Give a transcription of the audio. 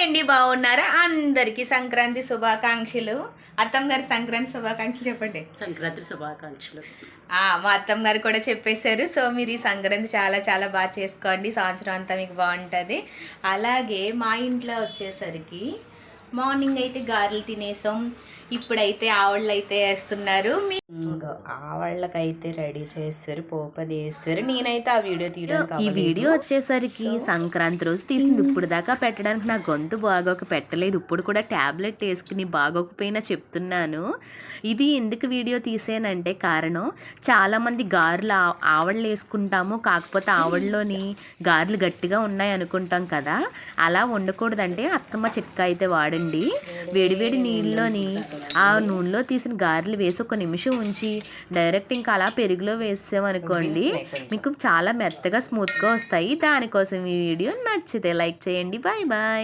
అండి, బాగున్నారా? అందరికీ సంక్రాంతి శుభాకాంక్షలు. అత్తమ్మ గారి సంక్రాంతి శుభాకాంక్షలు చెప్పండి. సంక్రాంతి శుభాకాంక్షలు. మా అత్తమ్మ గారు కూడా చెప్పేశారు. సో మీరు ఈ సంక్రాంతి చాలా చాలా బాగా చేసుకోండి, సంవత్సరం అంతా మీకు బాగుంటుంది. అలాగే మా ఇంట్లో వచ్చేసరికి మార్నింగ్ అయితే గారెలు తినేసాం. ఇప్పుడైతే ఆవళ్ళు అయితే వేస్తున్నారు. ఆవళ్ళకైతే రెడీ చేస్తారు, పోపది వేస్తారు. నేనైతే ఆ వీడియో తీయడం, ఈ వీడియో వచ్చేసరికి సంక్రాంతి రోజు తీసింది. ఇప్పుడు దాకా పెట్టడానికి నా గొంతు బాగోక పెట్టలేదు. ఇప్పుడు కూడా ట్యాబ్లెట్ వేసుకుని బాగోకపోయినా చెప్తున్నాను. ఇది ఎందుకు వీడియో తీసానంటే కారణం, చాలామంది గారెలు ఆవళ్ళు వేసుకుంటాము, కాకపోతే ఆవళ్ళలోని గారెలు గట్టిగా ఉన్నాయి అనుకుంటాం కదా. అలా వండకూడదంటే అత్తమ్మ చిట్కా అయితే వాడండి. వేడివేడి నీళ్ళలోని ఆ నూనెలో తీసిన గారెలు వేసి ఒక నిమిషం ఉంచి డైరెక్ట్ ఇంకా అలా పెరుగులో వేసామనుకోండి, మీకు చాలా మెత్తగా స్మూత్గా వస్తాయి. దానికోసం ఈ వీడియో నచ్చితే లైక్ చేయండి. Bye bye.